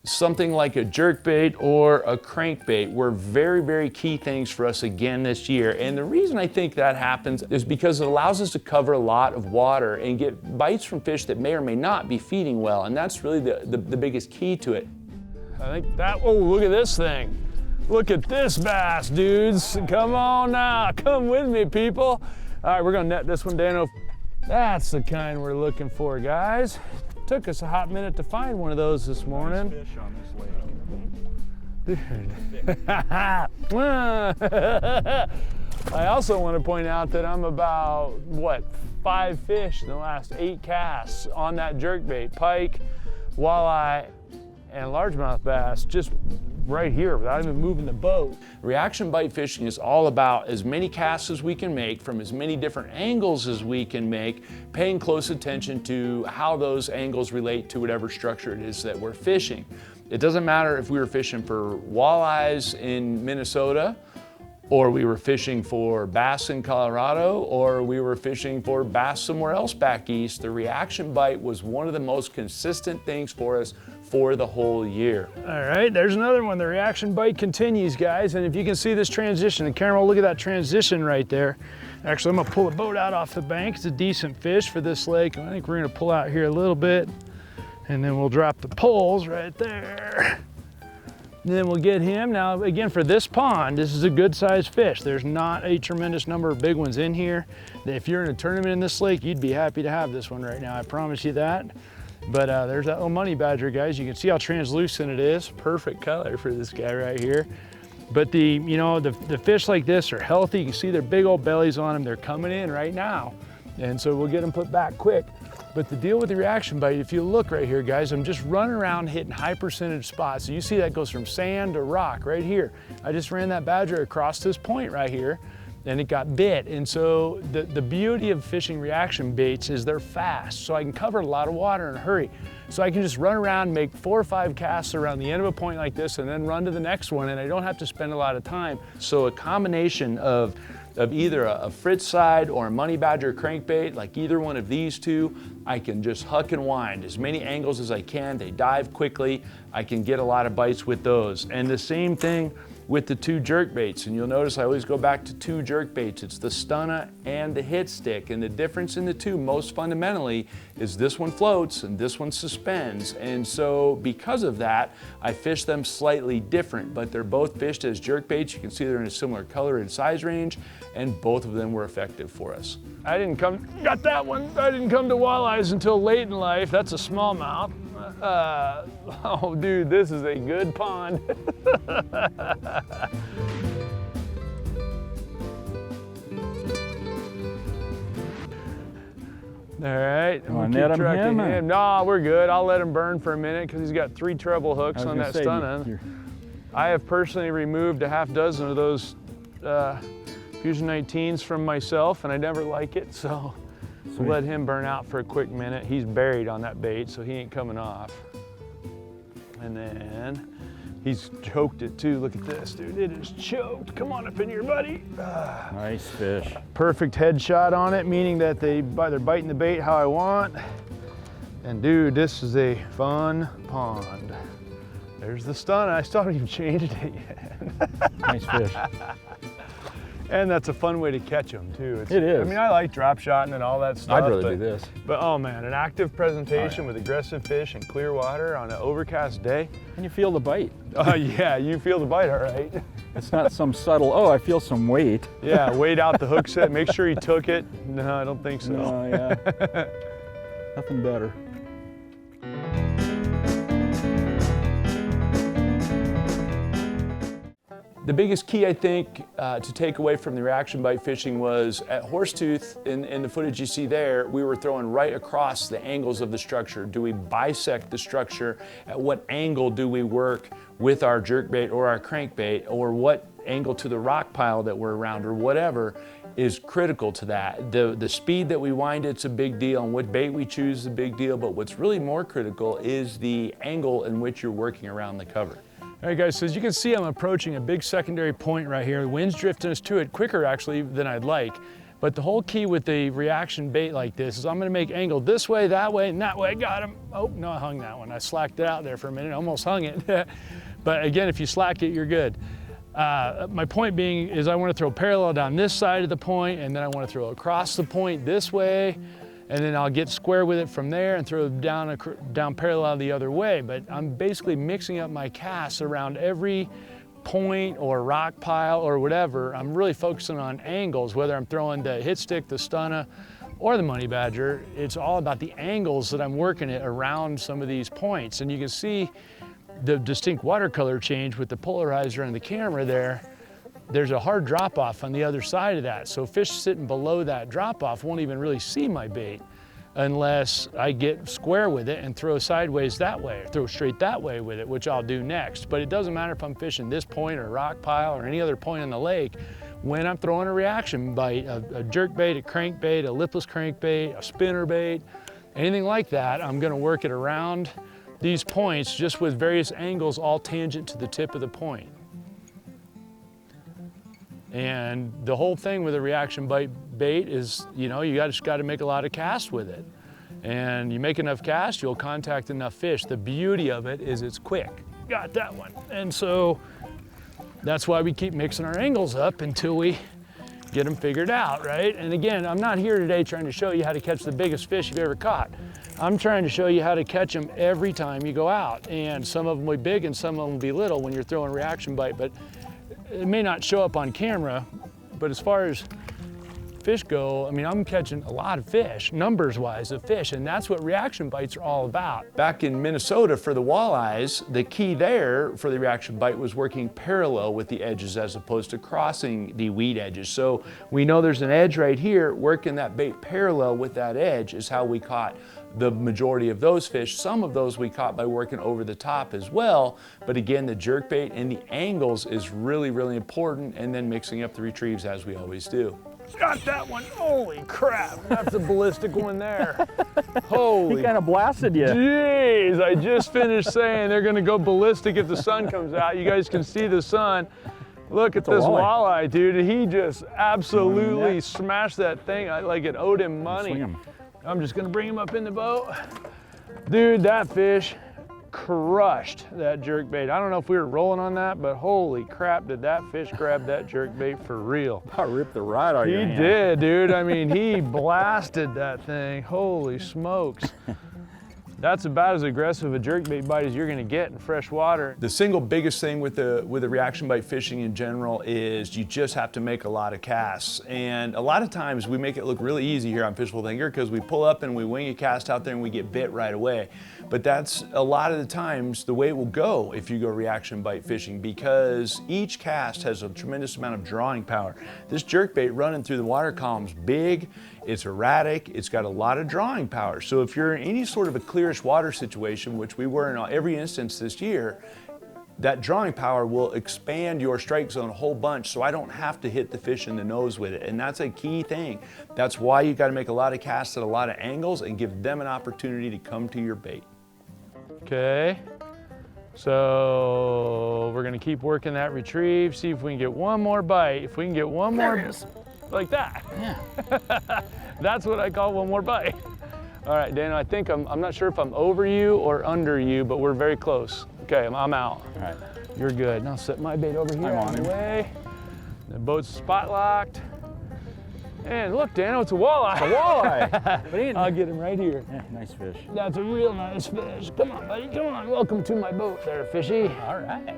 something like a jerkbait or a crankbait were very, very key things for us again this year. And the reason I think that happens is because it allows us to cover a lot of water and get bites from fish that may or may not be feeding well. And that's really the biggest key to it. I think that, oh, look at this thing. Look at this bass, dudes. Come on now, come with me, people. All right, we're gonna net this one, Dano. That's the kind we're looking for, guys. Took us a hot minute to find one of those this morning. Nice fish on this Dude. I also want to point out that I'm about, what, 5 fish in the last 8 casts on that jerkbait. Pike, walleye, and largemouth bass just right here without even moving the boat. Reaction bite fishing is all about as many casts as we can make from as many different angles as we can make, paying close attention to how those angles relate to whatever structure it is that we're fishing. It doesn't matter if we were fishing for walleyes in Minnesota, or we were fishing for bass in Colorado, or we were fishing for bass somewhere else back east. The reaction bite was one of the most consistent things for us for the whole year. All right, there's another one. The reaction bite continues, guys. And if you can see this transition, the camera will look at that transition right there. Actually, I'm gonna pull the boat out off the bank. It's a decent fish for this lake. I think we're gonna pull out here a little bit, and then we'll drop the poles right there. And then we'll get him. Now, again, for this pond, this is a good sized fish. There's not a tremendous number of big ones in here. If you're in a tournament in this lake, you'd be happy to have this one right now, I promise you that. But there's that little money badger, guys. You can see how translucent it is. Perfect color for this guy right here. But the fish like this are healthy. You can see their big old bellies on them. They're coming in right now. And so we'll get them put back quick. But the deal with the reaction bite, if you look right here, guys, I'm just running around hitting high percentage spots. So you see that goes from sand to rock right here. I just ran that badger across this point right here, and it got bit. And so the beauty of fishing reaction baits is they're fast. So I can cover a lot of water in a hurry. So I can just run around, make 4 or 5 casts around the end of a point like this, and then run to the next one, and I don't have to spend a lot of time. So a combination of either a Fritz side or a money badger crankbait, like either one of these two, I can just huck and wind as many angles as I can. They dive quickly. I can get a lot of bites with those. And the same thing with the 2 jerk baits. And you'll notice I always go back to 2 jerk baits. It's the Stunna and the Hit Stick. And the difference in the two, most fundamentally, is this one floats and this one suspends. And so because of that, I fish them slightly different, but they're both fished as jerk baits. You can see they're in a similar color and size range, and both of them were effective for us. I didn't come to walleyes until late in life. That's a smallmouth. Oh dude, this is a good pond. All right, we'll keep tracking him. No, we're good. I'll let him burn for a minute because he's got 3 treble hooks on that Stunna. I have personally removed a half dozen of those Fusion 19s from myself, and I never like it, so we'll let him burn out for a quick minute. He's buried on that bait, so he ain't coming off. And then he's choked it too. Look at this, dude. It is choked. Come on up in here, buddy. Nice fish. Perfect headshot on it, meaning that they're biting the bait how I want. And dude, this is a fun pond. There's the Stunna. I still haven't even changed it yet. Nice fish. And that's a fun way to catch them too. It is. I mean, I like drop shotting and all that stuff. I'd rather do this. But oh man, an active presentation with aggressive fish and clear water on an overcast day. And you feel the bite. Oh yeah, you feel the bite, all right. It's not some subtle, oh, I feel some weight. Yeah, weight out the hook set. Make sure he took it. No, I don't think so. No, yeah. Nothing better. The biggest key, I think, to take away from the reaction bite fishing was at Horsetooth, in the footage you see there, we were throwing right across the angles of the structure. Do we bisect the structure? At what angle do we work with our jerkbait or our crankbait, or what angle to the rock pile that we're around, or whatever is critical to that. The speed that we wind it's a big deal, and what bait we choose is a big deal, but what's really more critical is the angle in which you're working around the cover. All right guys, so as you can see, I'm approaching a big secondary point right here. The wind's drifting us to it quicker actually than I'd like. But the whole key with the reaction bait like this is I'm gonna make angle this way, and that way. Got him. Oh, no, I hung that one. I slacked it out there for a minute, almost hung it. But again, if you slack it, you're good. My point being is I wanna throw parallel down this side of the point, and then I wanna throw across the point this way, and then I'll get square with it from there and throw down parallel the other way. But I'm basically mixing up my casts around every point or rock pile or whatever. I'm really focusing on angles, whether I'm throwing the hit stick, the stunner, or the money badger. It's all about the angles that I'm working it around some of these points. And you can see the distinct watercolor change with the polarizer and the camera there. There's a hard drop off on the other side of that. So fish sitting below that drop off won't even really see my bait unless I get square with it and throw sideways that way, or throw straight that way with it, which I'll do next. But it doesn't matter if I'm fishing this point or rock pile or any other point on the lake. When I'm throwing a reaction bite, a jerk bait, a crankbait, a lipless crankbait, a spinner bait, anything like that, I'm gonna work it around these points just with various angles all tangent to the tip of the point. And the whole thing with a reaction bite bait is, you know, you just got to make a lot of casts with it. And you make enough casts, you'll contact enough fish. The beauty of it is it's quick. Got that one. And so that's why we keep mixing our angles up until we get them figured out, right? And again, I'm not here today trying to show you how to catch the biggest fish you've ever caught. I'm trying to show you how to catch them every time you go out. And some of them will be big and some of them will be little when you're throwing reaction bite, but it may not show up on camera, but as far as fish go, I mean, I'm catching a lot of fish, numbers-wise of fish, and that's what reaction bites are all about. Back in Minnesota for the walleyes, the key there for the reaction bite was working parallel with the edges as opposed to crossing the weed edges. So we know there's an edge right here, working that bait parallel with that edge is how we caught the majority of those fish. Some of those we caught by working over the top as well, but again, the jerkbait and the angles is really, really important, and then mixing up the retrieves as we always do. Got that one. Holy crap, that's a ballistic one there. Holy. He kind of blasted you. Jeez, I just finished saying they're gonna go ballistic if the sun comes out. You guys can see the sun. Look at this walleye, dude. He just absolutely smashed that thing like it owed him money. I'm just gonna bring him up in the boat. Dude, that fish crushed that jerkbait. I don't know if we were rolling on that, but holy crap, did that fish grab that jerkbait for real. I ripped the rod out of your hand. He did, dude. I mean, he blasted that thing. Holy smokes. That's about as aggressive a jerkbait bite as you're gonna get in fresh water. The single biggest thing with the reaction bite fishing in general is you just have to make a lot of casts. And a lot of times we make it look really easy here on Fishbowl Thinker because we pull up and we wing a cast out there and we get bit right away. But that's a lot of the times the way it will go if you go reaction bite fishing, because each cast has a tremendous amount of drawing power. This jerkbait running through the water column's big, it's erratic, it's got a lot of drawing power. So if you're in any sort of a clearish water situation, which we were in every instance this year, that drawing power will expand your strike zone a whole bunch, so I don't have to hit the fish in the nose with it. And that's a key thing. That's why you gotta make a lot of casts at a lot of angles and give them an opportunity to come to your bait. Okay, so we're gonna keep working that retrieve, see if we can get one more bite. If we can get one more, like that. Yeah. That's what I call one more bite. All right, Dana, I think I'm not sure if I'm over you or under you, but we're very close. Okay, I'm out. All right. You're good. Now set my bait over here on the way. The boat's spot locked. And look, Dano, it's a walleye. It's a walleye. I'll get him right here. Yeah, nice fish. That's a real nice fish. Come on, buddy, come on. Welcome to my boat there, fishy. All right.